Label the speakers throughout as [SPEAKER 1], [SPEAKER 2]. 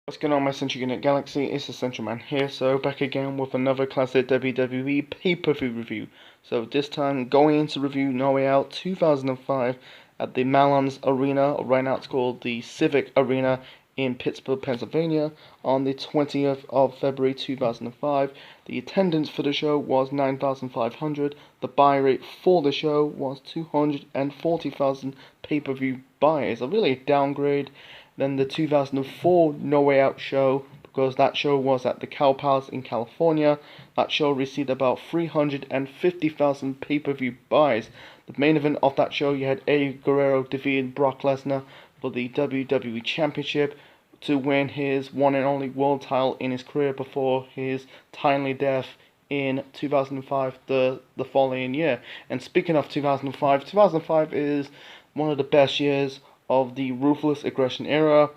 [SPEAKER 1] What's going on, my Central Unit Galaxy? It's the Central Man here, so back again with another classic WWE pay-per-view review. So this time going into review No Way Out 2005 at the Malon's Arena, or right now it's called the Civic Arena in Pittsburgh, Pennsylvania, on the 20th of February 2005. The attendance for the show was 9,500. The buy rate for the show was 240,000 pay-per-view buyers. A really downgrade than the 2004 No Way Out show, because that show was at the Cow Palace in California. That show received about 350,000 pay-per-view buys. The main event of that show, you had Eddie Guerrero defeating Brock Lesnar for the WWE Championship to win his one and only world title in his career before his timely death in 2005, the following year. And speaking of 2005 is one of the best years of the Ruthless Aggression era.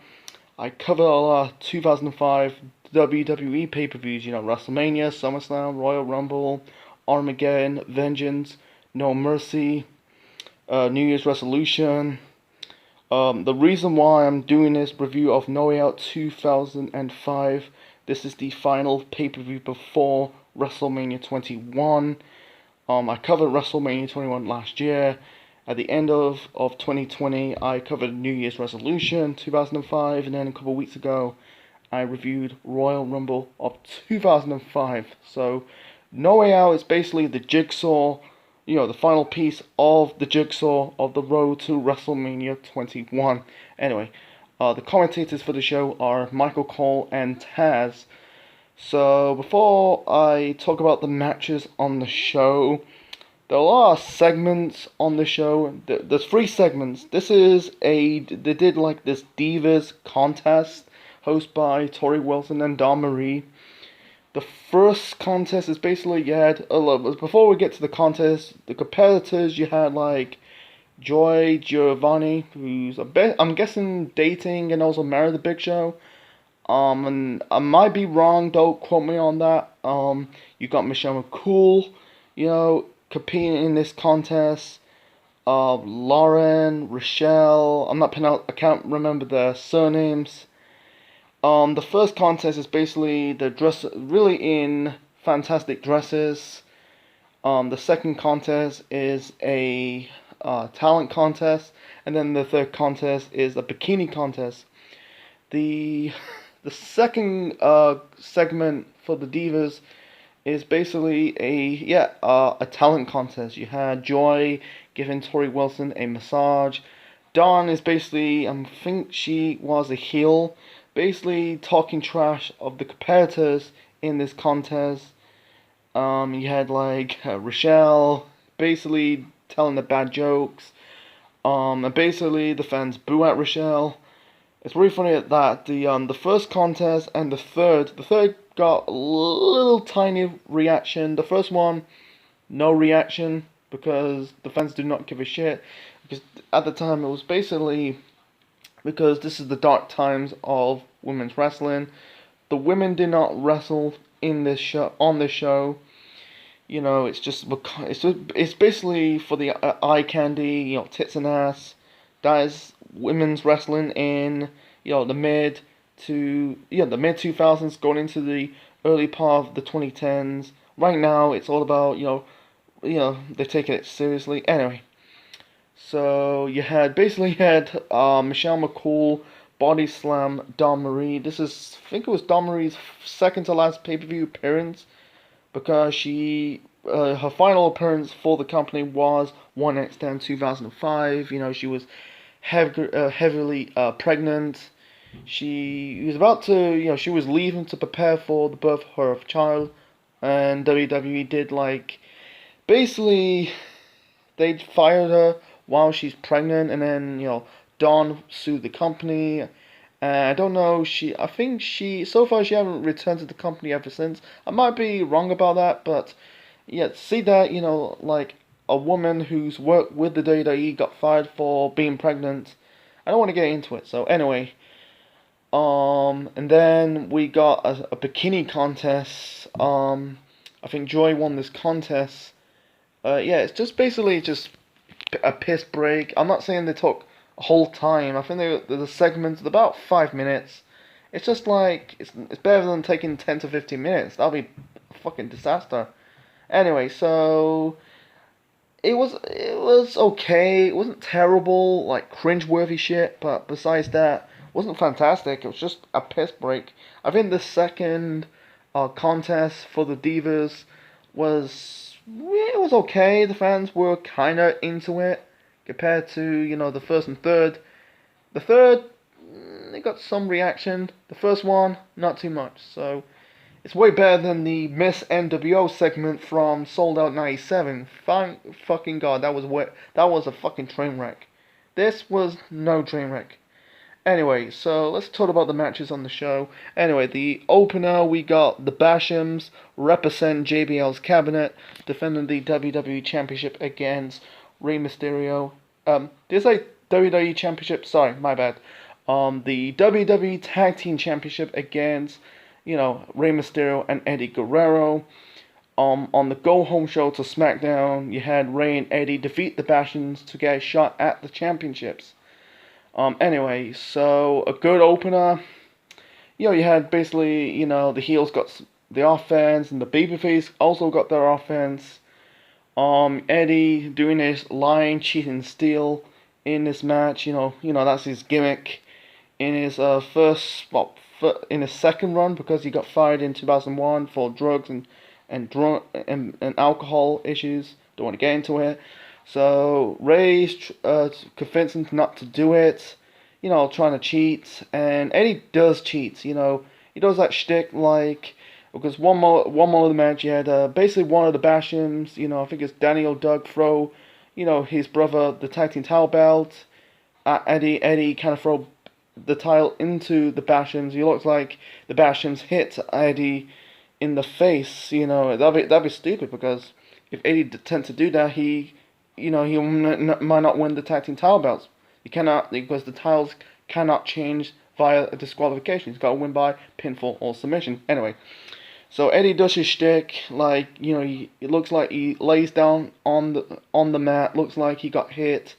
[SPEAKER 1] I cover a lot of 2005 WWE pay-per-views, WrestleMania, SummerSlam, Royal Rumble, Armageddon, Vengeance, No Mercy, New Year's Resolution. The reason why I'm doing this review of No Way Out 2005, this is the final pay-per-view before WrestleMania 21. I covered WrestleMania 21 last year. At the end of 2020, I covered New Year's Resolution 2005, and then a couple of weeks ago, I reviewed Royal Rumble of 2005. So, No Way Out is basically the jigsaw, the final piece of the jigsaw of the road to WrestleMania 21. Anyway, the commentators for the show are Michael Cole and Taz. So, before I talk about the matches on the show, there are a lot of segments on the show. There's 3 segments. They did like this Divas contest hosted by Tori Wilson and Dawn Marie. The first contest is basically, before we get to the contest, the competitors, you had like Joy Giovanni, who's I'm guessing dating and also married the Big Show. And I might be wrong, don't quote me on that. You got Michelle McCool, competing in this contest. Lauren, Rochelle, I can't remember their surnames. The first contest is basically the dress, really in fantastic dresses. The second contest is a talent contest, and then the third contest is a bikini contest. The second segment for the Divas is basically a talent contest. You had Joy giving Tori Wilson a massage. Dawn is basically, I think she was a heel, basically talking trash of the competitors in this contest. You had like Rochelle basically telling the bad jokes. And basically the fans boo at Rochelle. It's really funny that the first contest and the third got a little tiny reaction. The first one, no reaction, because the fans do not give a shit. Because at the time it was basically because this is the dark times of women's wrestling. The women did not wrestle in this show on this show. It's basically for the eye candy, tits and ass. That is women's wrestling in the mid 2000s going into the early part of the 2010s. Right now it's all about they're taking it seriously. Anyway, so you had Michelle McCool body slam Dawn Marie. I think it was Dawn Marie's second to last pay-per-view appearance, because her final appearance for the company was 1X10 2005. She was heavily pregnant. She was about to, she was leaving to prepare for the birth of her child, and WWE did basically, they fired her while she's pregnant, and then, Dawn sued the company. I don't know, I think so far she hasn't returned to the company ever since. I might be wrong about that, but yeah, see that, a woman who's worked with the WWE got fired for being pregnant. I don't want to get into it. So anyway, and then we got a bikini contest. I think Joy won this contest. It's just basically just a piss break. I'm not saying they took a whole time. I think the segments about 5 minutes, It's just like it's better than taking 10 to 15 minutes. That'll be a fucking disaster. Anyway, so it was okay. It wasn't terrible, like cringe-worthy shit, but besides that, it wasn't fantastic. It was just a piss break. I think the second contest for the Divas was it was okay. The fans were kind of into it compared to the first and third. The third, it got some reaction. The first one, not too much. So it's way better than the Miss NWO segment from Sold Out '97. Thank fucking god, that was a fucking train wreck. This was no train wreck. Anyway, so let's talk about the matches on the show. Anyway, the opener, we got the Bashams represent JBL's cabinet, defending the WWE Championship against Rey Mysterio. Did I say WWE Championship? Sorry, my bad. The WWE Tag Team Championship against, Rey Mysterio and Eddie Guerrero. On the Go Home show to SmackDown, you had Rey and Eddie defeat the Bashams to get a shot at the championships. Anyway, so a good opener. You had basically, the heels got the offense and the babyface also got their offense. Eddie doing his lying, cheating, steal in this match. That's his gimmick. In his in his second run, because he got fired in 2001 for drugs and alcohol issues. Don't want to get into it. So Ray's convincing him not to do it, trying to cheat, and Eddie does cheat. He does that shtick because one more of the match, you had basically one of the Bashams, I think it's Daniel Doug throw, his brother the tag team title belt at Eddie. Eddie kind of throw the title into the Bashams. It looks like the Bashams hit Eddie in the face. That'd be stupid, because if Eddie tends to do that, he might not win the tag team title belts. He cannot, because the titles cannot change via a disqualification. He's got to win by pinfall or submission. Anyway, so Eddie does his shtick, it looks like he lays down on the mat, looks like he got hit,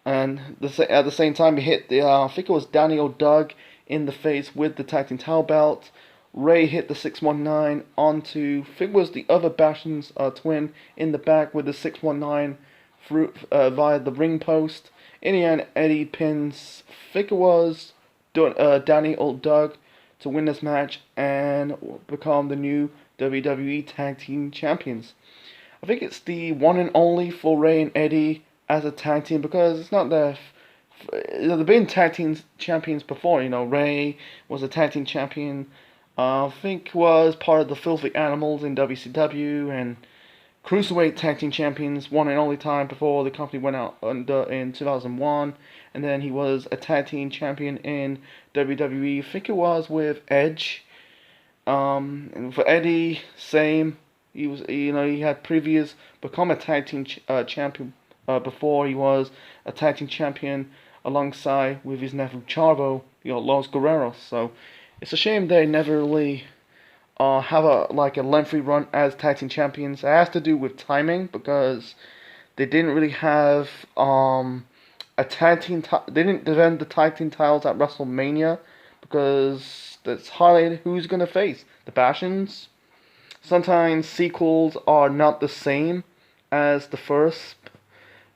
[SPEAKER 1] and at the same time he hit I think it was Daniel Doug in the face with the tag team title belt. Ray hit the 619 onto, I think it was the other Basham's twin in the back with the 619 through via the ring post. In the end, Eddie pins, I think it was Daniel Doug to win this match and become the new WWE Tag Team Champions. I think it's the one and only for Ray and Eddie as a tag team, because it's not they've been tag team champions before. Ray was a tag team champion. I think was part of the Filthy Animals in WCW, and Cruiserweight Tag Team Champions one and only time before the company went out in 2001, and then he was a Tag Team Champion in WWE. I think it was with Edge. And for Eddie, same. He was, he had previous become a Tag Team Champion before he was a Tag Team Champion alongside with his nephew Chavo, Los Guerreros. So it's a shame they never really have a lengthy run as tag team champions. It has to do with timing, because they didn't really have a tag team. They didn't defend the tag team titles at WrestleMania, because it's highlighted who's gonna face the Bashams. Sometimes sequels are not the same as the first.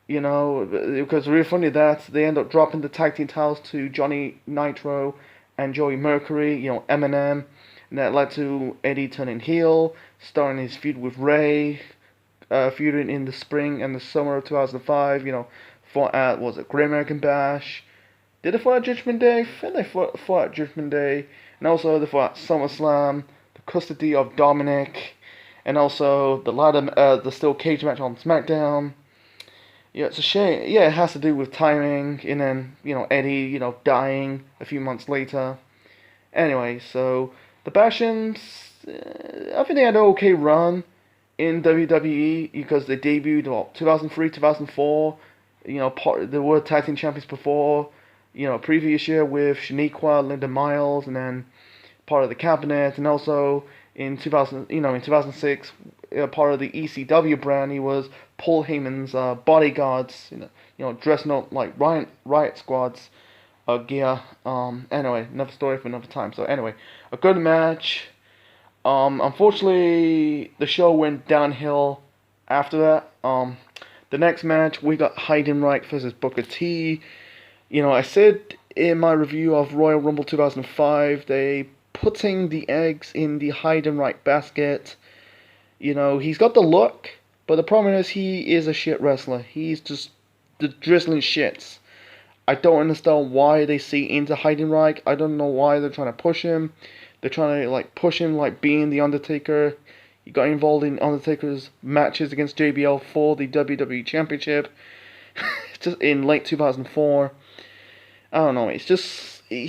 [SPEAKER 1] Because really funny that they end up dropping the tag team titles to Johnny Nitro and Joey Mercury, Eminem, and that led to Eddie turning heel, starting his feud with Ray, feuding in the spring and the summer of 2005, fought at, was it Great American Bash? Did they fight at Judgment Day? I think they fought at Judgment Day, and also they fought at SummerSlam, the custody of Dominic, and also the steel cage match on SmackDown. Yeah, it's a shame. Yeah, it has to do with timing, and then, Eddie, dying a few months later. Anyway, so the Bashams, I think they had an okay run in WWE, because they debuted, 2003, 2004, they were tag team champions before, previous year with Shaniqua, Linda Miles, and then part of the cabinet, and also in 2006, part of the ECW brand. He was Paul Heyman's bodyguards, dressing up like riot squads, gear. Anyway, another story for another time. So anyway, a good match. Unfortunately, the show went downhill after that. The next match we got Heidenreich versus Booker T. You know, I said in my review of Royal Rumble 2005, they putting the eggs in the Heidenreich basket. You know, he's got the look, but the problem is he is a shit wrestler. He's just the drizzling shits. I don't understand why they see into Heidenreich. I don't know why they're trying to push him. They're trying to push him like being the Undertaker. He got involved in Undertaker's matches against JBL for the WWE Championship just in late 2004. I don't know. He's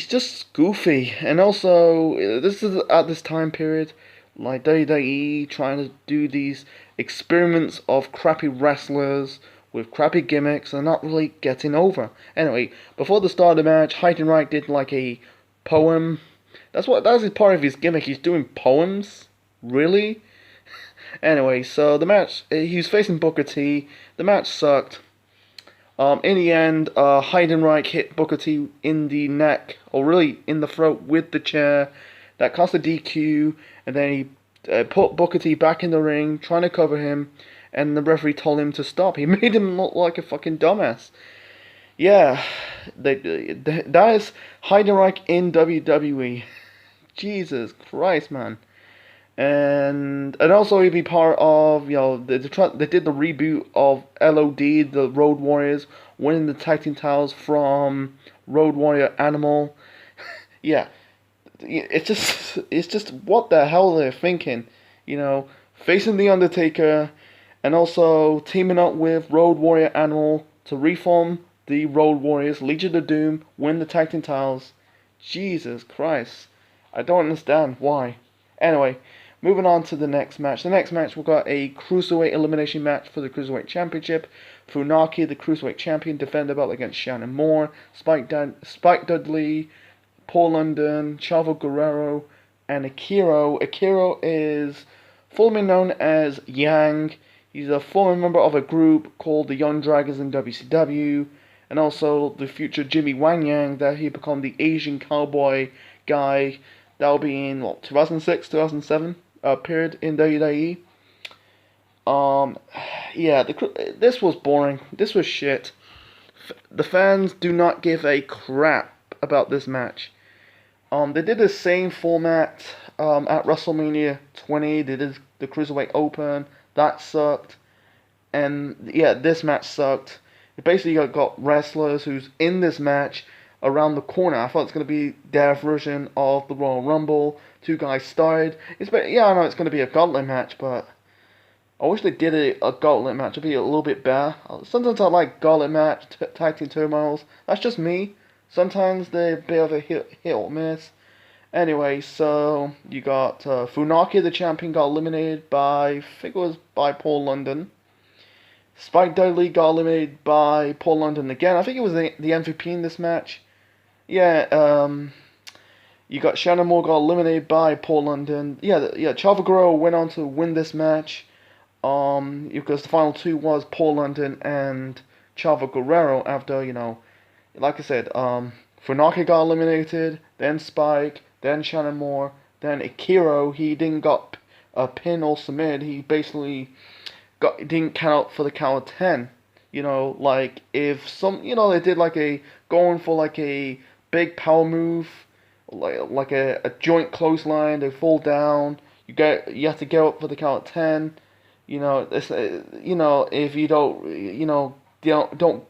[SPEAKER 1] just goofy, and also this is at this time period, like WWE trying to do these experiments of crappy wrestlers with crappy gimmicks and not really getting over. Anyway, before the start of the match, Heidenreich did like a poem. That's part of his gimmick. He's doing poems. Really? Anyway, so the match, he was facing Booker T. The match sucked. In the end, Heidenreich hit Booker T in the neck, or really in the throat with the chair. That caused a DQ, and then he put Booker T back in the ring, trying to cover him, and the referee told him to stop. He made him look like a fucking dumbass. Yeah, that is Heidenreich in WWE. Jesus Christ, man. And also he'd be part of, you know, they did the reboot of LOD, the Road Warriors, winning the tag team titles from Road Warrior Animal. Yeah, it's just what the hell they're thinking, you know, facing the Undertaker, and also teaming up with Road Warrior Animal to reform the Road Warriors, Legion of Doom, win the tag team titles. Jesus Christ, I don't understand why. Anyway. Moving on to the next match. The next match, we've got a Cruiserweight elimination match for the Cruiserweight Championship. Funaki, the Cruiserweight Champion, defended the belt against Shannon Moore, Spike Dudley, Paul London, Chavo Guerrero, and Akira. Akira is formerly known as Yang. He's a former member of a group called the Young Dragons in WCW, and also the future Jimmy Wang Yang, that he become the Asian cowboy guy. That'll be in 2006, 2007 period in WWE. Yeah, this was boring. This was shit. The fans do not give a crap about this match. They did the same format at WrestleMania 20. They did the Cruiserweight Open. That sucked. And yeah, this match sucked. It basically got wrestlers who's in this match around the corner. I thought it's going to be their version of the Royal Rumble. Two guys started. Yeah, I know it's going to be a gauntlet match, but I wish they did a gauntlet match. It'd be a little bit better. Sometimes I like gauntlet match, tag team turmoils. That's just me. Sometimes they're a bit of a hit or miss. Anyway, so you got Funaki, the champion, got eliminated by, I think it was by Paul London. Spike Dudley got eliminated by Paul London again. I think it was the MVP in this match. Yeah, you got Shannon Moore got eliminated by Paul London. Yeah, Chavo Guerrero went on to win this match. Because the final two was Paul London and Chavo Guerrero after, you know, like I said, Funaki got eliminated, then Spike, then Shannon Moore, then Akira. He didn't got a pin or submit. He basically didn't count for the count of 10. You know, like if they did like going for like a big power move, like a joint clothesline, they fall down. You have to get up for the count of 10. You know, if you don't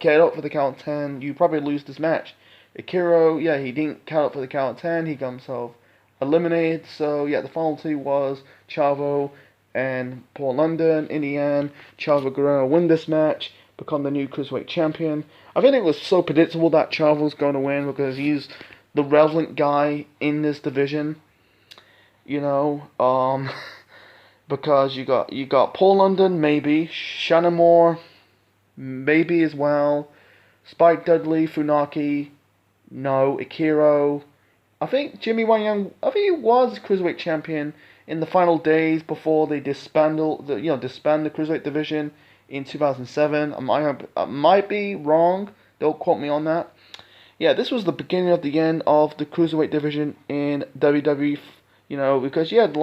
[SPEAKER 1] get up for the count of 10, you probably lose this match. Akira, yeah, he didn't count up for the count of 10. He got himself eliminated. So yeah, the final two was Chavo and Paul London. In the end, Chavo Guerrero win this match, become the new Cruiserweight Champion. I think it was so predictable that Chavo's going to win because he's the relevant guy in this division. You know, because you got Paul London, maybe Shannon Moore, maybe as well, Spike Dudley, Funaki, no, Akira. I think Jimmy Wang Yang, I think he was Cruiserweight Champion in the final days before they disband the Cruiserweight division in 2007. I might be wrong. Don't quote me on that. yeah, this was the beginning of the end of the cruiserweight division in WWE. You know, because you had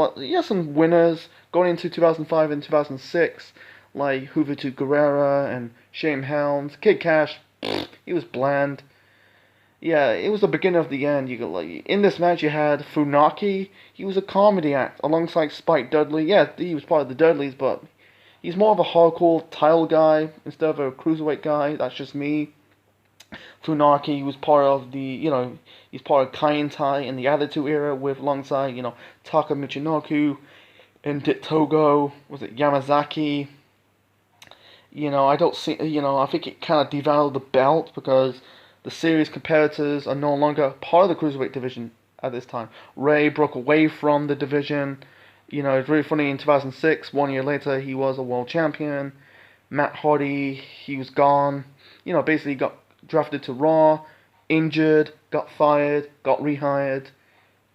[SPEAKER 1] some winners going into 2005 and 2006, like Juventud Guerrera and Shane Helms. Kid Cash, he was bland. Yeah, it was the beginning of the end. You got like in this match you had Funaki. He was a comedy act alongside Spike Dudley. Yeah, he was part of the Dudleys, but he's more of a hardcore title guy instead of a cruiserweight guy. That's just me. Funaki was part of he's part of Kaientai in the Attitude Era with alongside, Taka Michinoku and Togo. Was it Yamazaki? I don't see, I think it kind of devalued the belt because the series competitors are no longer part of the cruiserweight division at this time. Ray broke away from the division. It's really funny. In 2006, 1 year later, he was a world champion. Matt Hardy, he was gone. Basically got drafted to Raw, injured, got fired, got rehired.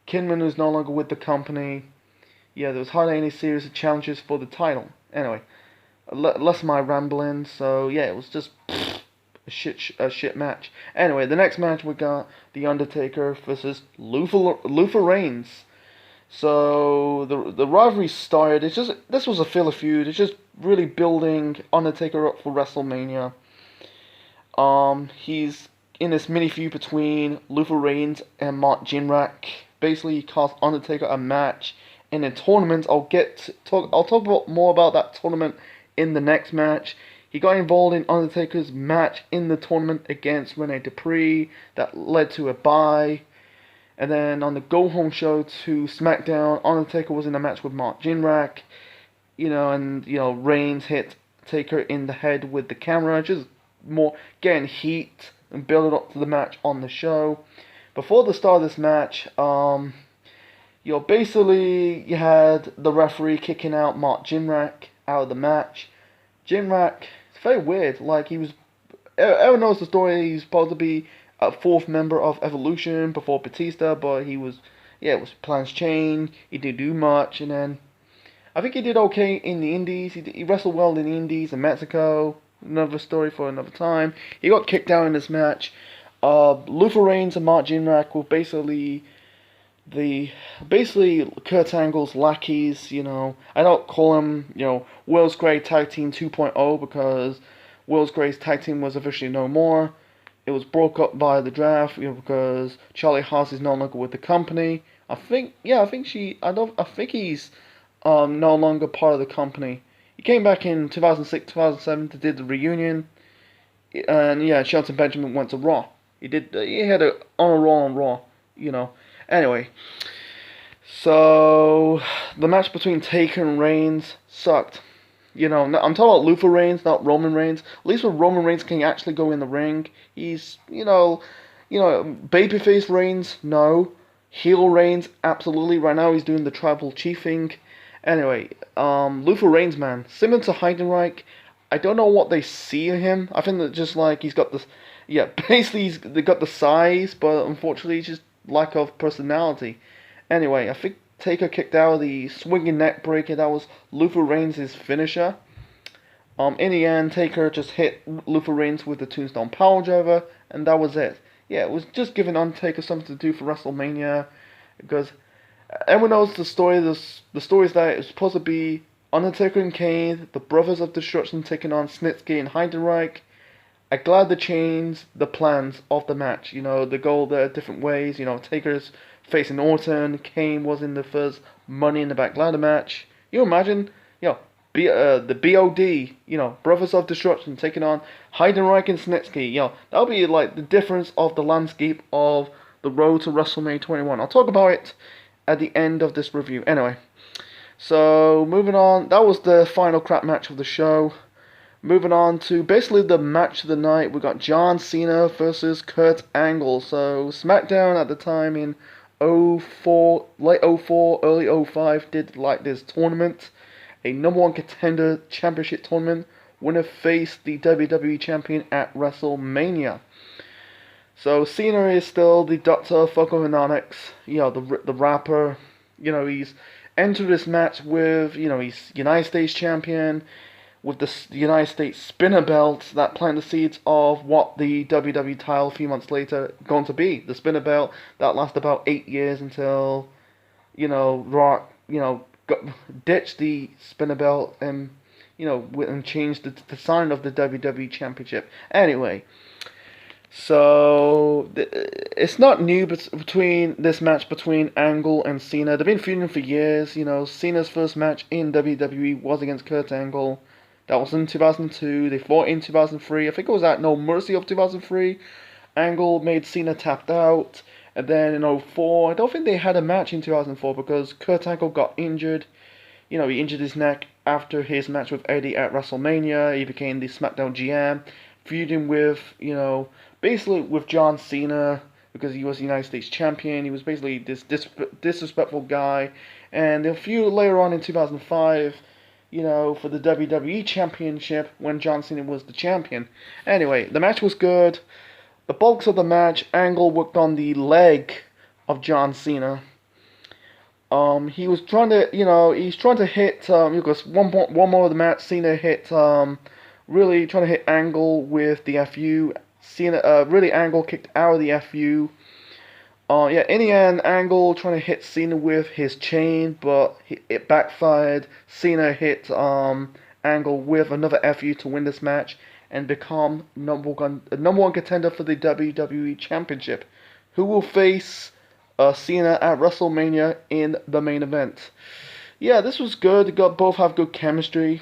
[SPEAKER 1] Kidman was no longer with the company. Yeah, there was hardly any series of challenges for the title. Anyway, less of my rambling. So yeah, it was just a shit match. Anyway, the next match we got The Undertaker versus Luther Reigns. So the rivalry started. This was a filler feud. It's just really building Undertaker up for WrestleMania. He's in this mini feud between Luther Reigns and Mark Jindrak. Basically, he cost Undertaker a match in a tournament. I'll talk more about that tournament in the next match. He got involved in Undertaker's match in the tournament against Rene Dupree that led to a bye. And then on the Go Home show to SmackDown, Undertaker was in a match with Mark Jindrak. Reigns hit Taker in the head with the camera, just more getting heat and building up to the match on the show. Before the start of this match, basically you had the referee kicking out Mark Jindrak out of the match. Jindrak, it's very weird. Like everyone knows the story. He's supposed to be a fourth member of Evolution before Batista, but it was plans changed. He didn't do much, and then I think he did okay in the Indies. He wrestled well in the Indies and Mexico. Another story for another time. He got kicked out in this match. Luther Reigns and Mark Jindrak were basically Kurt Angle's lackeys. I don't call him World's Great Tag Team 2.0 because World's Great Tag Team was officially no more. It was broke up by the draft, because Charlie Haas is no longer with the company. I think he's no longer part of the company. He came back in 2006, 2007 to do the reunion, and yeah, Shelton Benjamin went to Raw. He had a Raw on Raw, Anyway, so the match between Taker and Reigns sucked. I'm talking about Luther Reigns, not Roman Reigns. At least with Roman Reigns can actually go in the ring. He's, babyface Reigns, no. Heel Reigns, absolutely. Right now he's doing the tribal chief thing. Anyway, Luther Reigns, man, similar to Heidenreich. I don't know what they see in him. I think that just like he's got this, basically they got the size, but unfortunately just lack of personality. Anyway, I think Taker kicked out of the swinging neck breaker. That was Luther Reigns' finisher. In the end, Taker just hit Luther Reigns with the Tombstone Powerdriver, and that was it. Yeah, it was just giving Undertaker something to do for WrestleMania, because everyone knows the story. The story is that it was supposed to be Undertaker and Kane, the Brothers of Destruction, taking on Snitsky and Heidenreich. I'm glad they changed the plans of the match. They go their different ways. Taker's facing Orton. Kane was in the first Money in the Bank ladder match. Imagine, the BOD, Brothers of Destruction taking on Heidenreich and Snitsky. That'll be like the difference of the landscape of the road to WrestleMania 21. I'll talk about it at the end of this review. Anyway, so moving on, that was the final crap match of the show. Moving on to basically the match of the night, we got John Cena versus Kurt Angle. So SmackDown at the time in 04, late 04, early 05 did like this tournament, a number one contender championship tournament. Winner faced the WWE champion at WrestleMania. So Cena is still the Doctor of Fuckonomics, the rapper. He's entered this match with, he's United States champion, with the United States spinner belt that planted the seeds of what the WWE title a few months later going to be. The spinner belt that lasted about 8 years until, Rock, ditched the spinner belt and, and changed the design of the WWE Championship. Anyway, so it's not new, but between this match between Angle and Cena, they've been feuding for years. Cena's first match in WWE was against Kurt Angle. That was in 2002. They fought in 2003. I think it was at No Mercy of 2003. Angle made Cena tapped out. And then in 2004, I don't think they had a match in 2004 because Kurt Angle got injured. He injured his neck after his match with Eddie at WrestleMania. He became the SmackDown GM, feuding with, basically with John Cena because he was the United States champion. He was basically this disrespectful guy. And a few later on in 2005, for the WWE Championship when John Cena was the champion. Anyway, the match was good. The bulks of the match, Angle worked on the leg of John Cena. He was trying to, he's trying to hit, because one more of the match, Cena hit, really trying to hit Angle with the FU. Cena, really Angle kicked out of the FU. In the end, Angle trying to hit Cena with his chain, but it backfired. Cena hit Angle with another FU to win this match and become number one contender for the WWE Championship. Who will face Cena at WrestleMania in the main event? Yeah, this was good. They both have good chemistry.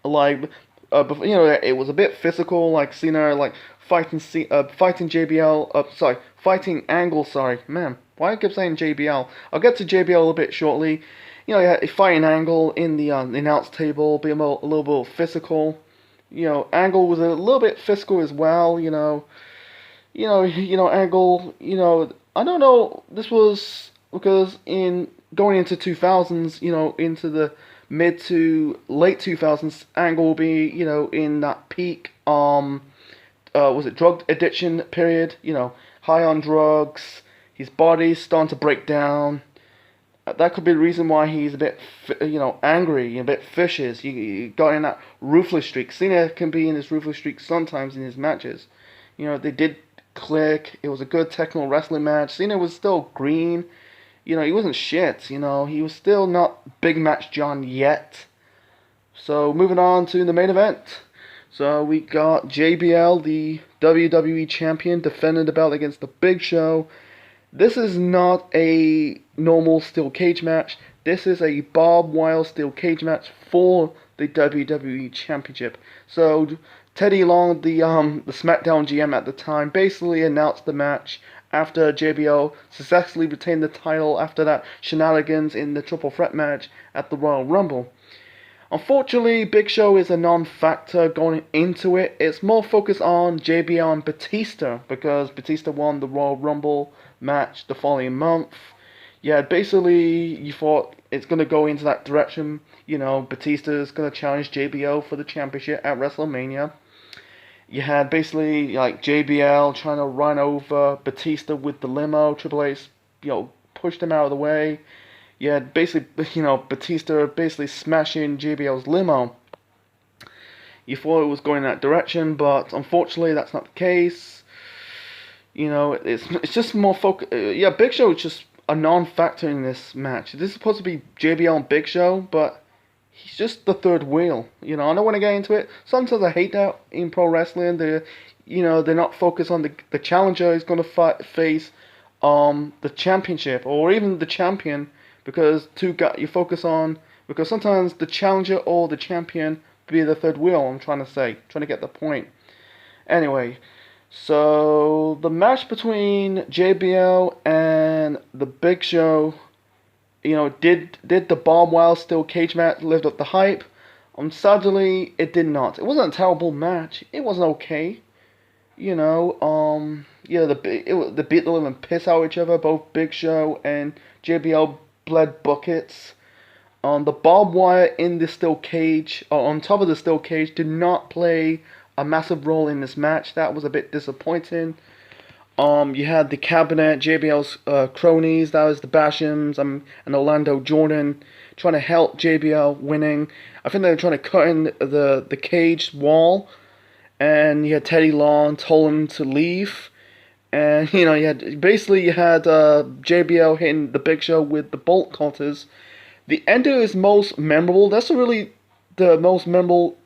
[SPEAKER 1] It was a bit physical. Like Cena, fighting JBL. Fighting Angle. Sorry, man. Why I keep saying JBL? I'll get to JBL a little bit shortly. Fighting Angle in the announce table, be a little bit physical. Angle was a little bit physical as well. Angle. I don't know. This was because in going into 2000s, into the mid to late 2000s, Angle will be, in that peak, was it drug addiction period? High on drugs. His body's starting to break down. That could be the reason why he's a bit, angry, a bit vicious. You got in that ruthless streak. Cena can be in his ruthless streak sometimes in his matches. They did click. It was a good technical wrestling match. Cena was still green. He wasn't shit. He was still not Big Match John yet. So moving on to the main event. So we got JBL, the WWE Champion, defending the belt against the Big Show. This is not a normal steel cage match. This is a barbed wire steel cage match for the WWE Championship. So Teddy Long, the SmackDown GM at the time, basically announced the match after JBL successfully retained the title after that shenanigans in the triple threat match at the Royal Rumble. Unfortunately, Big Show is a non-factor going into it. It's more focused on JBL and Batista because Batista won the Royal Rumble match the following month. Yeah, basically, you thought it's going to go into that direction. Batista is going to challenge JBL for the championship at WrestleMania. You had basically JBL trying to run over Batista with the limo. Triple H, pushed him out of the way. You had basically, Batista basically smashing JBL's limo. You thought it was going that direction, but unfortunately that's not the case. It's just more focus. Big Show is just a non-factor in this match. This is supposed to be JBL and Big Show, but he's just the third wheel. I don't want to get into it. Sometimes I hate that in pro wrestling. They're not focused on the challenger is going to face the championship or even the champion, because you focus on, because sometimes the challenger or the champion be the third wheel. I'm trying to get the point. Anyway, so the match between JBL and the Big Show, did the barbed wire steel cage match live up the hype? Sadly, it did not. It wasn't a terrible match. It wasn't okay. They beat the living piss out of each other. Both Big Show and JBL bled buckets. The barbed wire in the steel cage, on top of the steel cage, did not play a massive role in this match. That was a bit disappointing. You had the cabinet, JBL's cronies, that was the Bashams, and Orlando Jordan trying to help JBL winning. I think they were trying to cut in the cage wall, and you had Teddy Long told him to leave. And you had JBL hitting the Big Show with the bolt cutters. The ender is most memorable. That's really the most memorable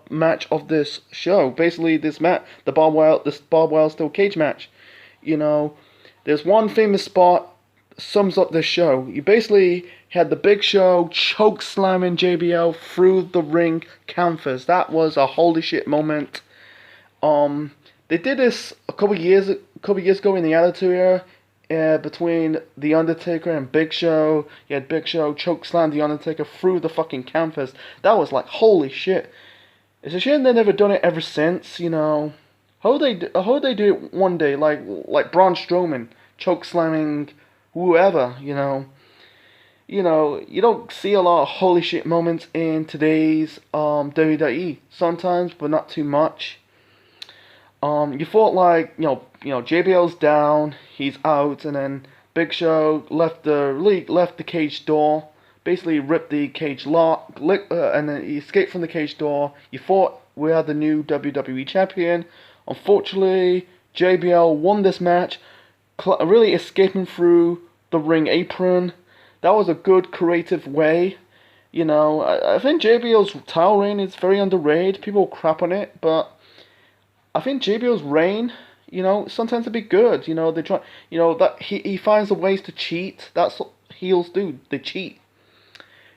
[SPEAKER 1] match of this show. Basically, this barbed wire steel cage match. You know, there's one famous spot sums up this show. You basically had the Big Show choke slamming JBL through the ring canvas. That was a holy shit moment. They did this a couple years ago in the Attitude Era, between The Undertaker and Big Show. You had Big Show choke slam The Undertaker through the fucking canvas. That was like holy shit. It's a shame they've never done it ever since. How they do it one day, like Braun Strowman choke slamming whoever. You don't see a lot of holy shit moments in today's WWE. Sometimes, but not too much. You thought JBL's down, he's out, and then Big Show left the cage door, basically ripped the cage lock, and then he escaped from the cage door. You thought we had the new WWE champion. Unfortunately, JBL won this match, really escaping through the ring apron. That was a good creative way. I think JBL's title reign is very underrated. People crap on it, but I think JBL's reign, sometimes it'd be good. They try, that he finds the ways to cheat. That's what heels do. They cheat.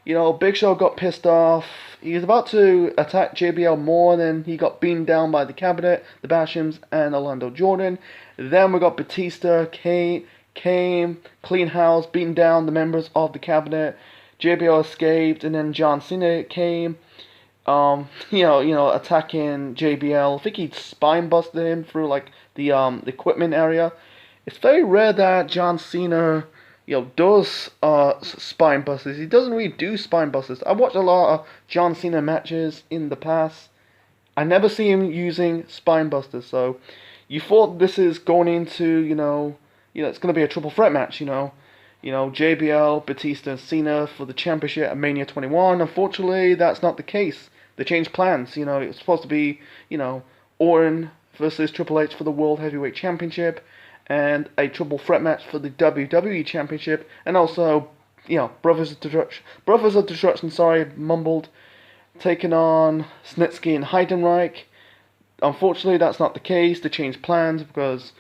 [SPEAKER 1] Big Show got pissed off. He was about to attack JBL more, then he got beaten down by the cabinet, the Bashams, and Orlando Jordan. Then we got Batista came, clean house, beating down the members of the cabinet. JBL escaped, and then John Cena came. Attacking JBL. I think he spine busted him through the equipment area. It's very rare that John Cena, does spine busters. He doesn't really do spine busters. I watched a lot of John Cena matches in the past. I never see him using spine busters. So you thought this is going into it's gonna be a triple threat match. JBL, Batista, and Cena for the championship at Mania 21. Unfortunately, that's not the case. They changed plans. It was supposed to be, Orton versus Triple H for the World Heavyweight Championship, and a triple threat match for the WWE Championship, and also, Brothers of Destruction, mumbled, taking on Snitsky and Heidenreich. Unfortunately, that's not the case. They changed plans because,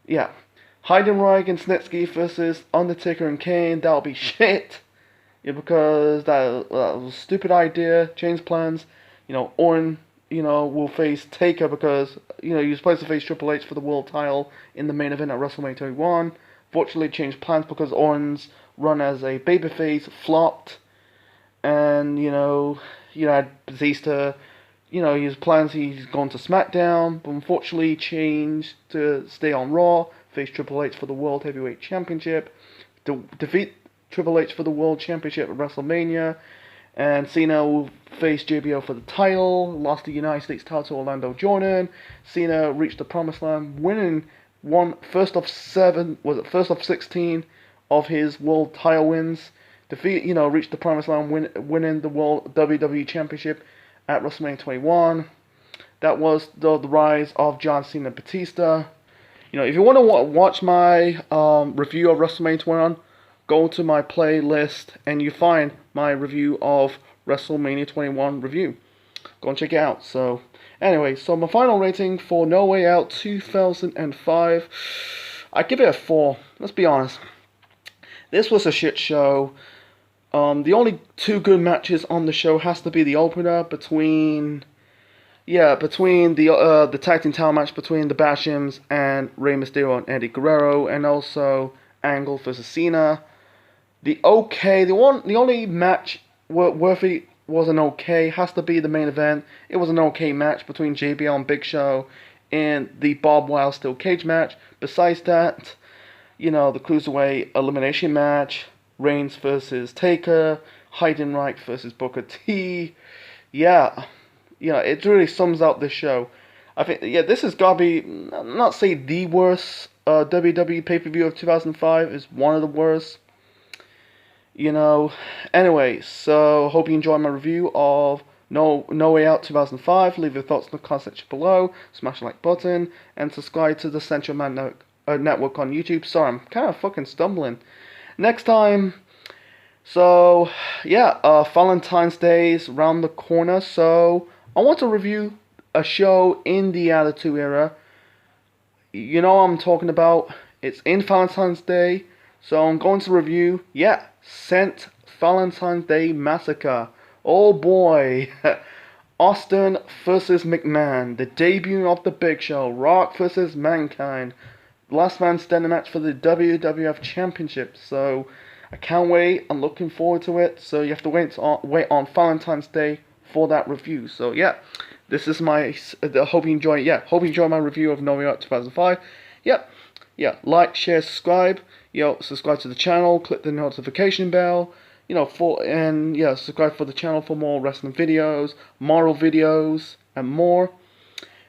[SPEAKER 1] Heidenreich and Snitsky versus Undertaker and Kane, that'll be shit. Because that was a stupid idea. Change plans. Orton, will face Taker because, he was supposed to face Triple H for the world title in the main event at WrestleMania 21. Fortunately, changed plans because Orton's run as a babyface flopped. And, had Batista, his plans, he's gone to SmackDown, but unfortunately changed to stay on Raw, face Triple H for the World Heavyweight Championship, defeat Triple H for the World Championship at WrestleMania, and Cena will face JBL for the title. Lost the United States title to Orlando Jordan. Cena reached the promised land, winning first of 16 of his world title wins. Reached the promised land, winning the World WWE Championship at WrestleMania 21. That was the rise of John Cena and Batista. If you want to watch my review of WrestleMania 21. Go to my playlist and you find my review of WrestleMania 21 review. Go and check it out. So, anyway, my final rating for No Way Out 2005, I give it a 4. Let's be honest. This was a shit show. The only two good matches on the show has to be the opener between the tag team title match between the Bashams and Rey Mysterio and Eddie Guerrero, and also Angle versus Cena. The only match worthy was an okay, has to be the main event. It was an okay match between JBL and Big Show in the barbed wire steel cage match. Besides that, the Cruiserweight elimination match, Reigns versus Taker, Heidenreich versus Booker T. It really sums up this show. I think, this has got to be, not say the worst WWE pay-per-view of 2005 is one of the worst. You know, anyway, so hope you enjoyed my review of No Way Out 2005. Leave your thoughts in the comment section below. Smash the like button and subscribe to the Central Man Network on YouTube. Sorry, I'm kind of fucking stumbling. Next time. So yeah, Valentine's Day is around the corner. So I want to review a show in the Attitude Era. You know what I'm talking about. It's in Valentine's Day. So I'm going to review, St. Valentine's Day Massacre. Oh boy. Austin versus McMahon. The debut of the Big Show. Rock versus Mankind. Last man standing match for the WWF Championship. So I can't wait. I'm looking forward to it. So you have to wait on Valentine's Day for that review. So yeah, this is my. Hope you enjoy. Hope you enjoy my review of No Way Out 2005. Like, share, subscribe. Subscribe to the channel. Click the notification bell. Subscribe for the channel for more wrestling videos, moral videos, and more.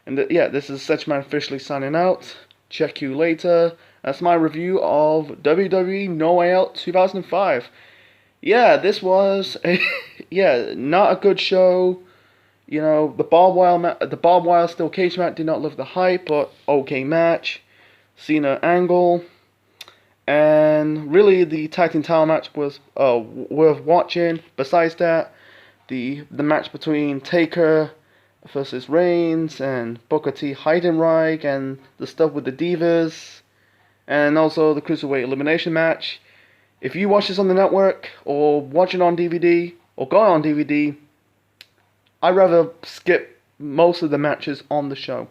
[SPEAKER 1] And this is Setchman officially signing out. Check you later. That's my review of WWE No Way Out 2005. This was not a good show. The barbed wire steel cage match did not live the hype, but okay match. Cena Angle. And really, the tag team title match was worth watching. Besides that, the match between Taker versus Reigns and Booker T Heidenreich and the stuff with the Divas, and also the Cruiserweight Elimination match. If you watch this on the network or watch it on DVD or got it on DVD, I'd rather skip most of the matches on the show.